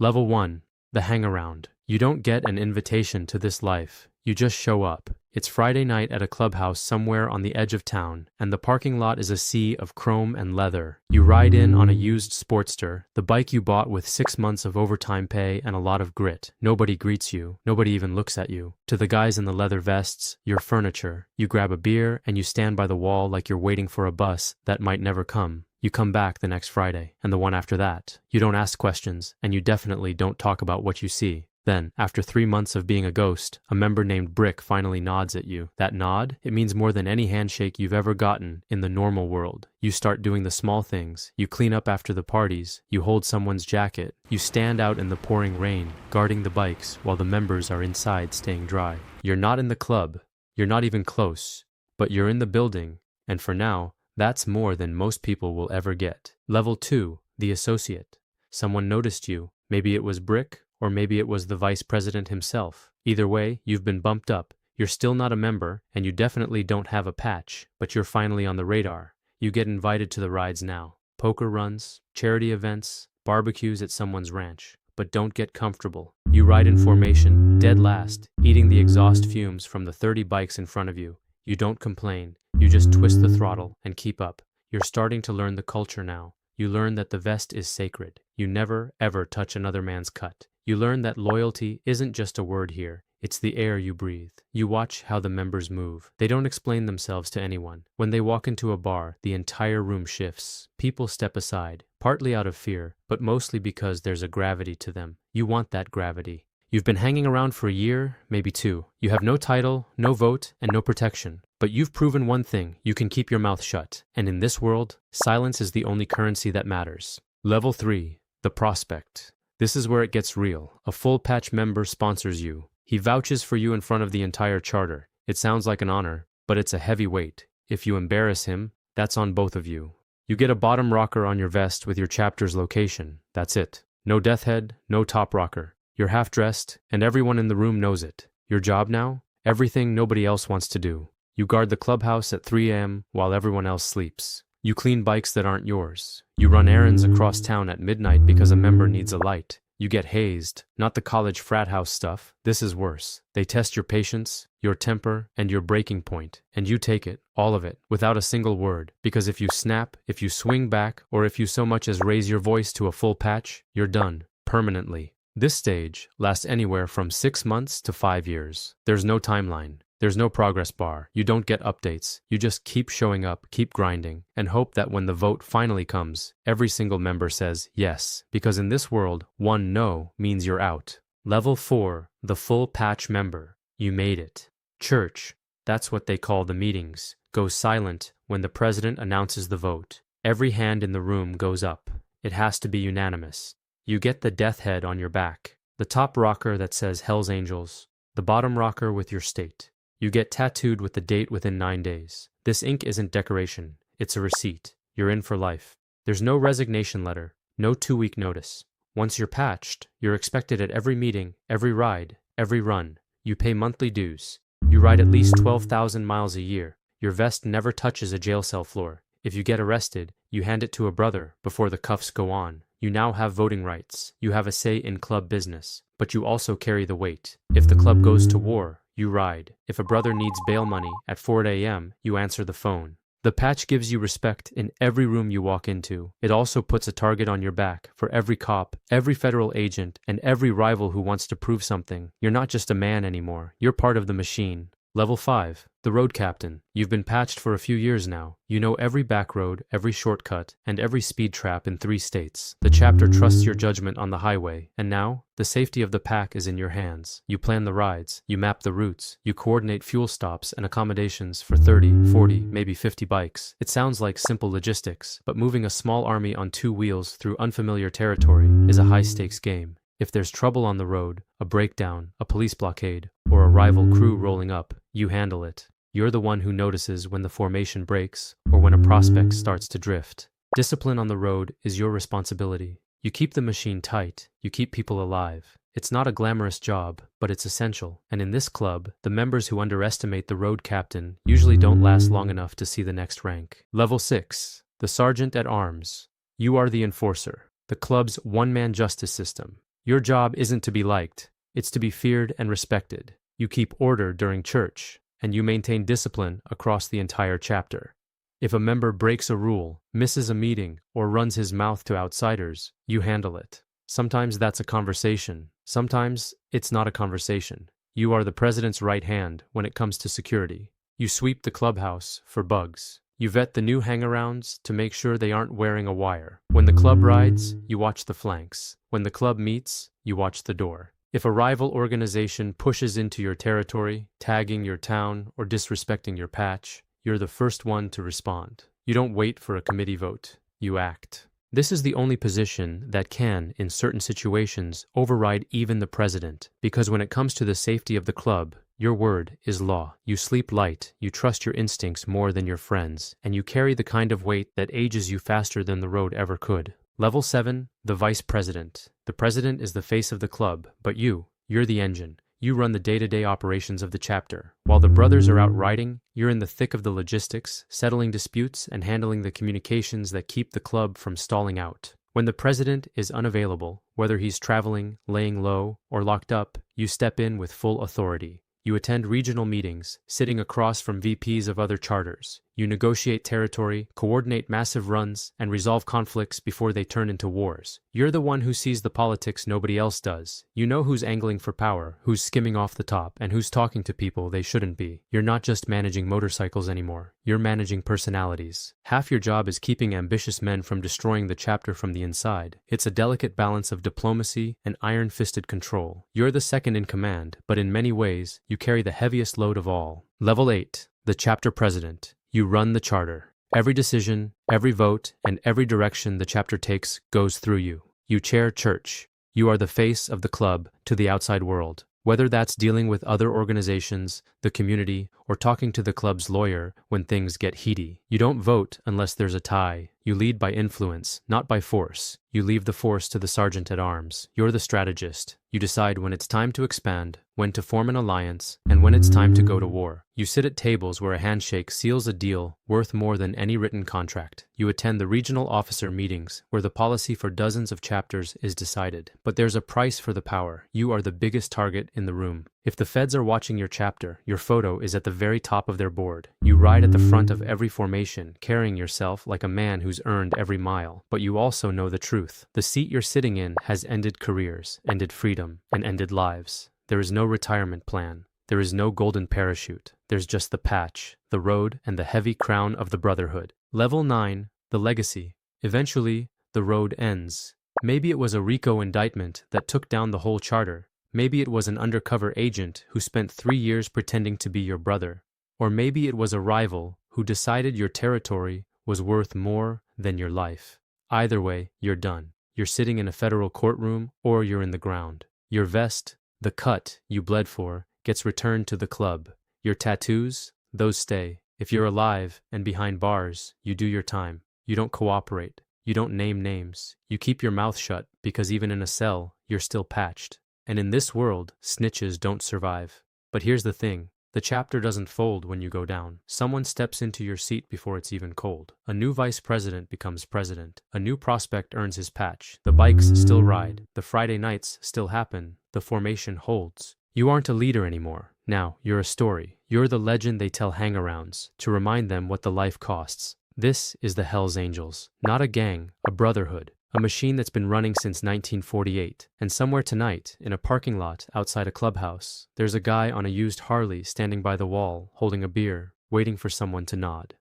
Level 1. The Hangaround. You don't get an invitation to this life. You just show up. It's Friday night at a clubhouse somewhere on the edge of town, and the parking lot is a sea of chrome and leather. You ride in on a used Sportster, the bike you bought with 6 months of overtime pay and a lot of grit. Nobody greets you. Nobody even looks at you. To the guys in the leather vests, you're furniture. You grab a beer and you stand by the wall like you're waiting for a bus that might never come. You come back the next Friday, and the one after that. You don't ask questions, and you definitely don't talk about what you see. Then, after 3 months of being a ghost, a member named Brick finally nods at you. That nod, it means more than any handshake you've ever gotten in the normal world. You start doing the small things. You clean up after the parties. You hold someone's jacket. You stand out in the pouring rain, guarding the bikes while the members are inside staying dry. You're not in the club. You're not even close. But you're in the building, and for now, that's more than most people will ever get. Level 2, the Associate. Someone noticed you. Maybe it was Brick, or maybe it was the vice president himself. Either way, you've been bumped up. You're still not a member, and you definitely don't have a patch, but you're finally on the radar. You get invited to the rides now. Poker runs, charity events, barbecues at someone's ranch. But don't get comfortable. You ride in formation, dead last, eating the exhaust fumes from the 30 bikes in front of you. You don't complain. You just twist the throttle and keep up. You're starting to learn the culture now. You learn that the vest is sacred. You never, ever touch another man's cut. You learn that loyalty isn't just a word here. It's the air you breathe. You watch how the members move. They don't explain themselves to anyone. When they walk into a bar, the entire room shifts. People step aside, partly out of fear, but mostly because there's a gravity to them. You want that gravity. You've been hanging around for a year, maybe 2. You have no title, no vote, and no protection. But you've proven one thing: you can keep your mouth shut. And in this world, silence is the only currency that matters. Level 3. The Prospect. This is where it gets real. A full patch member sponsors you. He vouches for you in front of the entire charter. It sounds like an honor, but it's a heavy weight. If you embarrass him, that's on both of you. You get a bottom rocker on your vest with your chapter's location. That's it. No death head, no top rocker. You're half-dressed, and everyone in the room knows it. Your job now? Everything nobody else wants to do. You guard the clubhouse at 3 a.m. while everyone else sleeps. You clean bikes that aren't yours. You run errands across town at midnight because a member needs a light. You get hazed, not the college frat house stuff. This is worse. They test your patience, your temper, and your breaking point, and you take it, all of it, without a single word, because if you snap, if you swing back, or if you so much as raise your voice to a full patch, you're done, permanently. This stage lasts anywhere from 6 months to 5 years. There's no timeline. There's no progress bar. You don't get updates. You just keep showing up, keep grinding, and hope that when the vote finally comes, every single member says yes, because in this world, one no means you're out. Level 4, the Full Patch Member. You made it. Church, that's what they call the meetings, goes silent when the president announces the vote. Every hand in the room goes up. It has to be unanimous. You get the death head on your back, the top rocker that says Hell's Angels, the bottom rocker with your state. You get tattooed with the date within 9 days. This ink isn't decoration. It's a receipt. You're in for life. There's no resignation letter, no 2-week notice. Once you're patched, you're expected at every meeting, every ride, every run. You pay monthly dues. You ride at least 12,000 miles a year. Your vest never touches a jail cell floor. If you get arrested, you hand it to a brother before the cuffs go on. You now have voting rights. You have a say in club business, but you also carry the weight. If the club goes to war, you ride. If a brother needs bail money at 4 a.m., you answer the phone. The patch gives you respect in every room you walk into. It also puts a target on your back for every cop, every federal agent, and every rival who wants to prove something. You're not just a man anymore. You're part of the machine. Level 5, the Road Captain. You've been patched for a few years now. You know every back road, every shortcut, and every speed trap in 3 states. The chapter trusts your judgment on the highway, and now, the safety of the pack is in your hands. You plan the rides, you map the routes, you coordinate fuel stops and accommodations for 30, 40, maybe 50 bikes. It sounds like simple logistics, but moving a small army on 2 wheels through unfamiliar territory is a high-stakes game. If there's trouble on the road, a breakdown, a police blockade, or a rival crew rolling up, you handle it. You're the one who notices when the formation breaks or when a prospect starts to drift. Discipline on the road is your responsibility. You keep the machine tight. You keep people alive. It's not a glamorous job, but it's essential. And in this club, the members who underestimate the road captain usually don't last long enough to see the next rank. Level 6, the Sergeant at Arms. You are the enforcer, the club's one-man justice system. Your job isn't to be liked, it's to be feared and respected. You keep order during church, and you maintain discipline across the entire chapter. If a member breaks a rule, misses a meeting, or runs his mouth to outsiders, you handle it. Sometimes that's a conversation. Sometimes it's not a conversation. You are the president's right hand when it comes to security. You sweep the clubhouse for bugs. You vet the new hangarounds to make sure they aren't wearing a wire. When the club rides, you watch the flanks. When the club meets, you watch the door. If a rival organization pushes into your territory, tagging your town or disrespecting your patch, you're the first one to respond. You don't wait for a committee vote. You act. This is the only position that can, in certain situations, override even the president, because when it comes to the safety of the club, your word is law. You sleep light, you trust your instincts more than your friends, and you carry the kind of weight that ages you faster than the road ever could. Level 7, the vice president. The president is the face of the club, but you're the engine. You run the day-to-day operations of the chapter. While the brothers are out riding, you're in the thick of the logistics, settling disputes and handling the communications that keep the club from stalling out. When the president is unavailable, whether he's traveling, laying low, or locked up, you step in with full authority. You attend regional meetings, sitting across from VPs of other charters. You negotiate territory, coordinate massive runs, and resolve conflicts before they turn into wars. You're the one who sees the politics nobody else does. You know who's angling for power, who's skimming off the top, and who's talking to people they shouldn't be. You're not just managing motorcycles anymore. You're managing personalities. Half your job is keeping ambitious men from destroying the chapter from the inside. It's a delicate balance of diplomacy and iron-fisted control. You're the second in command, but in many ways, you carry the heaviest load of all. Level 8, the chapter president. You run the charter. Every decision, every vote, and every direction the chapter takes goes through you. You chair church. You are the face of the club to the outside world. Whether that's dealing with other organizations, the community, or talking to the club's lawyer when things get heaty. You don't vote unless there's a tie. You lead by influence, not by force. You leave the force to the sergeant at arms. You're the strategist. You decide when it's time to expand, when to form an alliance, and when it's time to go to war. You sit at tables where a handshake seals a deal worth more than any written contract. You attend the regional officer meetings where the policy for dozens of chapters is decided. But there's a price for the power. You are the biggest target in the room. If the feds are watching your chapter, your photo is at the very top of their board. You ride at the front of every formation, carrying yourself like a man who's earned every mile. But you also know the truth. The seat you're sitting in has ended careers, ended freedom, and ended lives. There is no retirement plan. There is no golden parachute. There's just the patch, the road, and the heavy crown of the brotherhood. Level 9, the legacy. Eventually, the road ends. Maybe it was a RICO indictment that took down the whole charter. Maybe it was an undercover agent who spent 3 years pretending to be your brother. Or maybe it was a rival who decided your territory was worth more than your life. Either way, you're done. You're sitting in a federal courtroom or you're in the ground. Your vest, the cut you bled for, gets returned to the club. Your tattoos, those stay. If you're alive and behind bars, you do your time. You don't cooperate. You don't name names. You keep your mouth shut because even in a cell, you're still patched. And in this world, snitches don't survive. But here's the thing. The chapter doesn't fold when you go down. Someone steps into your seat before it's even cold. A new vice president becomes president. A new prospect earns his patch. The bikes still ride. The Friday nights still happen. The formation holds. You aren't a leader anymore. Now, you're a story. You're the legend they tell hangarounds to remind them what the life costs. This is the Hells Angels. Not a gang, a brotherhood. A machine that's been running since 1948. And somewhere tonight, in a parking lot outside a clubhouse, there's a guy on a used Harley standing by the wall, holding a beer, waiting for someone to nod.